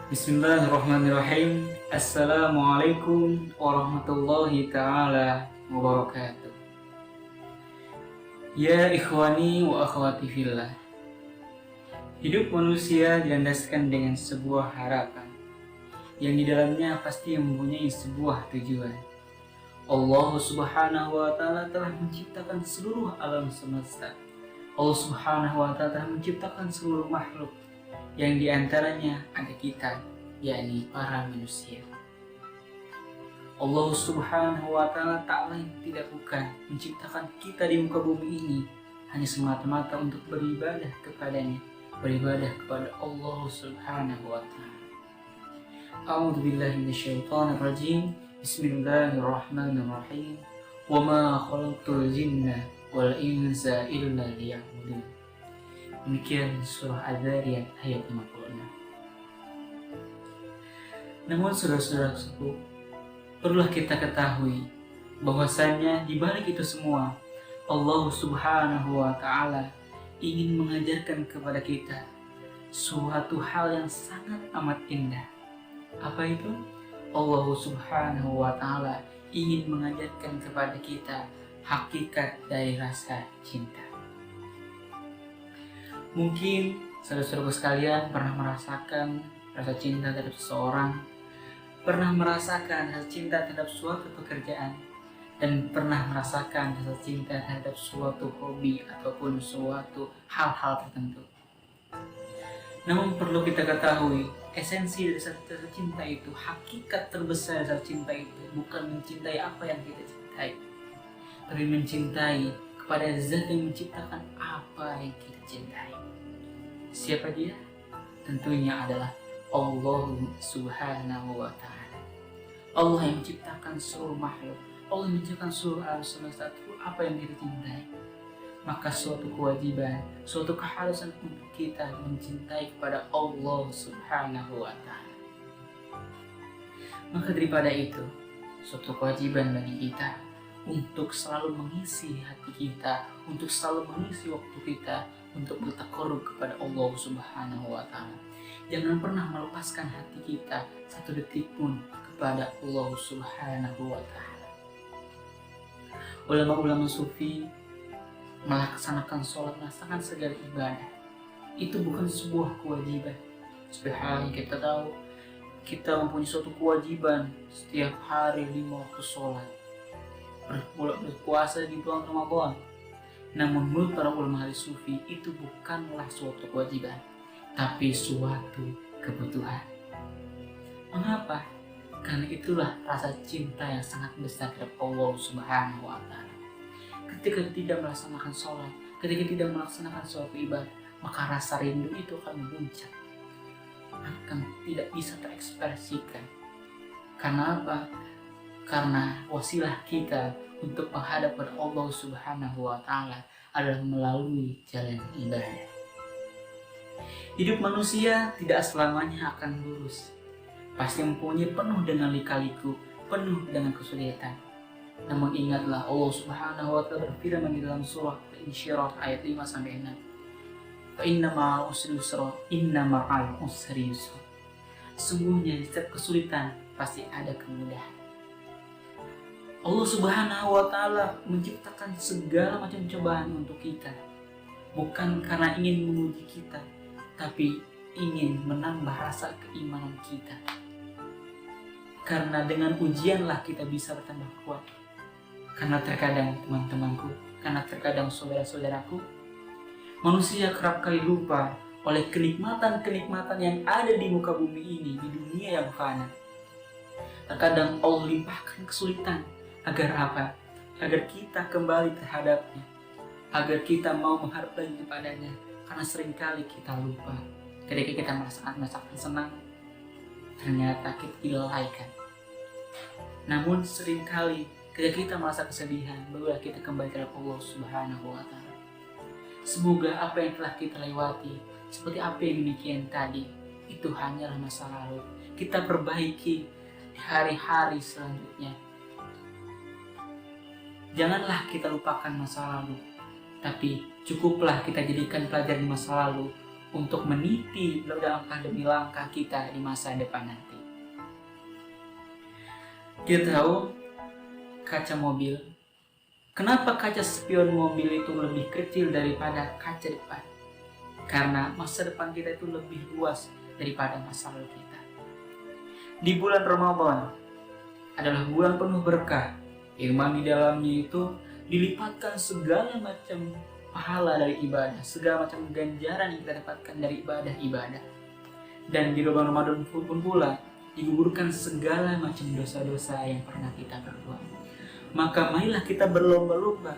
Bismillahirrahmanirrahim. Assalamualaikum warahmatullahi ta'ala wabarakatuh. Ya ikhwani wa akhwati fillah. Hidup manusia dilandaskan dengan sebuah harapan yang di dalamnya pasti mempunyai sebuah tujuan. Allah Subhanahu wa ta'ala telah menciptakan seluruh alam semesta. Allah Subhanahu wa ta'ala telah menciptakan seluruh makhluk yang diantaranya ada kita, yakni para manusia. Allah Subhanahu wa ta'ala tak lain tidak bukan menciptakan kita di muka bumi ini hanya semata-mata untuk beribadah kepadanya, beribadah kepada Allah Subhanahu wa ta'ala. A'udzu billahi minasyaitonir rajim. Bismillahirrahmanirrahim. Wa ma khalaqtul jinna wal insa illa liya'budun. Demikian surah Az-Zariyat ayat 56. Namun saudara-saudaraku, perlulah kita ketahui bahwasanya di balik itu semua Allah Subhanahu wa ta'ala ingin mengajarkan kepada kita suatu hal yang sangat amat indah. Apa itu? Allah Subhanahu wa ta'ala ingin mengajarkan kepada kita hakikat dari rasa cinta. Mungkin saudara-saudaraku sekalian pernah merasakan rasa cinta terhadap seseorang, pernah merasakan rasa cinta terhadap suatu pekerjaan, dan pernah merasakan rasa cinta terhadap suatu hobi ataupun suatu hal-hal tertentu. Namun perlu kita ketahui, esensi dari rasa cinta itu, hakikat terbesar dari rasa cinta itu bukan mencintai apa yang kita cintai, tapi mencintai kepada zat yang menciptakan apa yang kita cintai. Siapa dia? Tentunya adalah Allah Subhanahu wa ta'ala. Allah yang menciptakan seluruh makhluk, Allah yang menciptakan seluruh alam semesta itu apa yang kita cintai. Maka suatu kewajiban, suatu keharusan untuk kita mencintai kepada Allah Subhanahu wa ta'ala. Maka daripada itu, suatu kewajiban bagi kita untuk selalu mengisi hati kita, untuk selalu mengisi waktu kita untuk bertakarrub kepada Allah Subhanahu wa ta'ala. Jangan pernah melepaskan hati kita satu detik pun kepada Allah Subhanahu wa ta'ala. Ulama-ulama sufi melaksanakan sholat, melaksanakan segala ibadah itu bukan sebuah kewajiban. Seperti halnya kita tahu, kita mempunyai suatu kewajiban setiap hari 5 waktu sholat, berpuasa di bulan Ramadan. Namun menurut para ulama hadis sufi itu bukanlah suatu kewajiban, tapi suatu kebutuhan. Mengapa? Karena itulah rasa cinta yang sangat besar terhadap Allah Subhanahu wa ta'ala. Ketika tidak melaksanakan sholat, ketika tidak melaksanakan suatu ibadah, maka rasa rindu itu akan memuncak, akan tidak bisa terekspresikan. Karena apa? Karena wasilah kita untuk menghadap kepada Allah Subhanahu wa ta'ala adalah melalui jalan ibadah. Hidup manusia tidak selamanya akan lurus, pasti mempunyai penuh dengan lika-liku, penuh dengan kesulitan. Namun ingatlah, Allah Subhanahu wa ta'ala berfirman di dalam surah Al-Insyirah ayat 5-6. Fa inna ma'al usri yusra, inna ma'al usri yusra. Sungguhnya di setiap kesulitan pasti ada kemudahan. Allah Subhanahu wa ta'ala menciptakan segala macam cobaan untuk kita, bukan karena ingin menguji kita, tapi ingin menambah rasa keimanan kita. Karena dengan ujianlah kita bisa bertambah kuat. Karena terkadang teman-temanku, karena terkadang saudara-saudaraku, manusia kerap kali lupa oleh kenikmatan-kenikmatan yang ada di muka bumi ini, di dunia yang fana. Terkadang Allah limpahkan kesulitan. Agar apa? Agar kita kembali terhadapnya, agar kita mau mengharap lagi kepadanya. Karena seringkali kita lupa, ketika kita merasakan senang, ternyata kita dilalaikan. Namun seringkali ketika kita merasa kesedihan, barulah kita kembali kepada Allah Subhanahu wa ta'ala. Semoga apa yang telah kita lewati, seperti apa yang demikian tadi, itu hanyalah masa lalu. Kita perbaiki di hari-hari selanjutnya. Janganlah kita lupakan masa lalu, tapi cukuplah kita jadikan pelajaran di masa lalu untuk meniti langkah demi langkah kita di masa depan nanti. Kita tahu kaca mobil. Kenapa kaca spion mobil itu lebih kecil daripada kaca depan? Karena masa depan kita itu lebih luas daripada masa lalu kita. Di bulan Ramadan adalah bulan penuh berkah, yang mana di dalamnya itu dilipatkan segala macam pahala dari ibadah, segala macam ganjaran yang kita dapatkan dari ibadah-ibadah. Dan di bulan Ramadan pun pula digugurkan segala macam dosa-dosa yang pernah kita perbuat. Maka marilah kita berlomba-lomba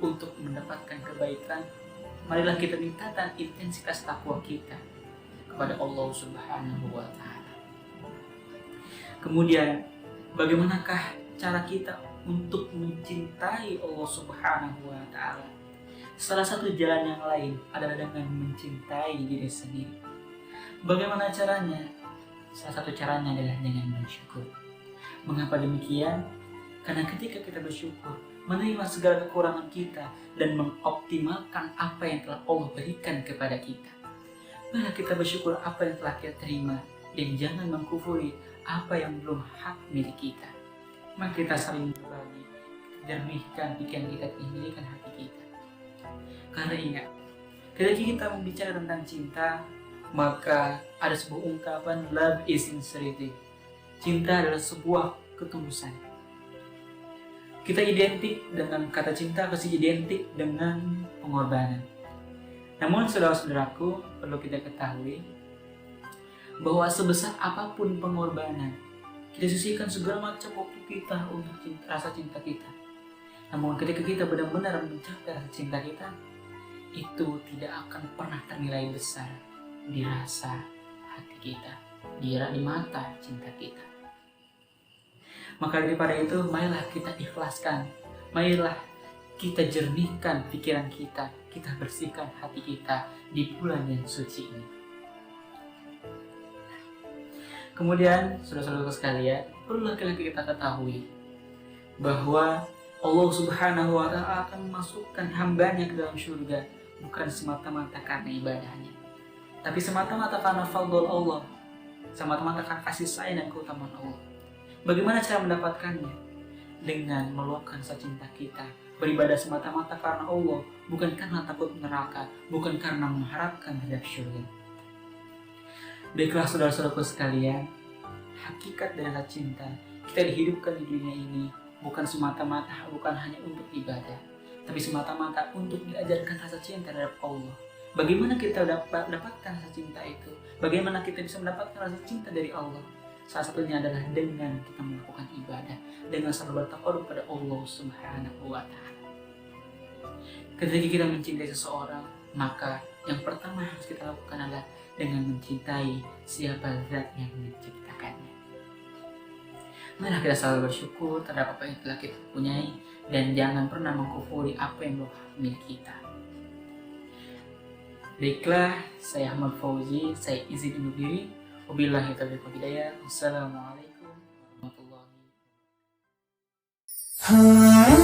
untuk mendapatkan kebaikan. Marilah kita tingkatkan intensitas takwa kita kepada Allah Subhanahu wa Ta'ala. Kemudian, bagaimanakah cara kita untuk mencintai Allah Subhanahu wa Ta'ala? Salah satu jalan yang lain adalah dengan mencintai diri sendiri. Bagaimana caranya? Salah satu caranya adalah dengan bersyukur. Mengapa demikian? Karena ketika kita bersyukur, menerima segala kekurangan kita dan mengoptimalkan apa yang telah Allah berikan kepada kita. Maka kita bersyukur apa yang telah kita terima dan jangan mengkufuri apa yang belum hak milik kita. Maka kita saling berbagi, jernihkan pikiran kita, jernihkan hati kita. Karena ingat, ketika kita membicara tentang cinta, maka ada sebuah ungkapan, love is sincerity. Cinta adalah sebuah ketulusan. Kita identik dengan kata cinta, pasti identik dengan pengorbanan. Namun saudara-saudaraku, perlu kita ketahui bahwa sebesar apapun pengorbanan, kita sisihkan segala macam waktu kita untuk rasa cinta kita. Namun ketika kita benar-benar mencapai rasa cinta kita, itu tidak akan pernah ternilai besar di rasa hati kita, di mata cinta kita. Maka daripada itu, marilah kita ikhlaskan, marilah kita jernihkan pikiran kita, kita bersihkan hati kita di bulan yang suci ini. Kemudian, saudara-saudara sekalian, perlulah kita ketahui bahwa Allah Subhanahu wa Ta'ala akan memasukkan hambanya ke dalam surga bukan semata-mata karena ibadahnya, tapi semata-mata karena fadl Allah, semata-mata karena kasih sayang dan keutamaan Allah. Bagaimana cara mendapatkannya? Dengan meluapkan rasa cinta kita, beribadah semata-mata karena Allah, bukan karena takut neraka, bukan karena mengharapkan terhadap syurga. Baiklah saudara-saudaraku sekalian, hakikat dari rasa cinta kita dihidupkan di dunia ini bukan semata-mata, bukan hanya untuk ibadah, tapi semata-mata untuk diajarkan rasa cinta terhadap Allah. Bagaimana kita dapatkan rasa cinta itu? Bagaimana kita bisa mendapatkan rasa cinta dari Allah? Salah satunya adalah dengan kita melakukan ibadah, dengan selalu bertakwa kepada Allah Subhanahu wa Ta'ala. Ketika kita mencintai seseorang, maka yang pertama harus kita lakukan adalah dengan mencintai siapa zat yang menciptakannya. Marilah kita selalu bersyukur terhadap apa yang telah kita punyai dan jangan pernah mengkufuri apa yang belum milik kita. Baiklah, saya Ahmad Fauzi, saya izin undur diri. Wabillahi taufiq wal hidayah. Wassalamualaikum warahmatullahi wabarakatuh.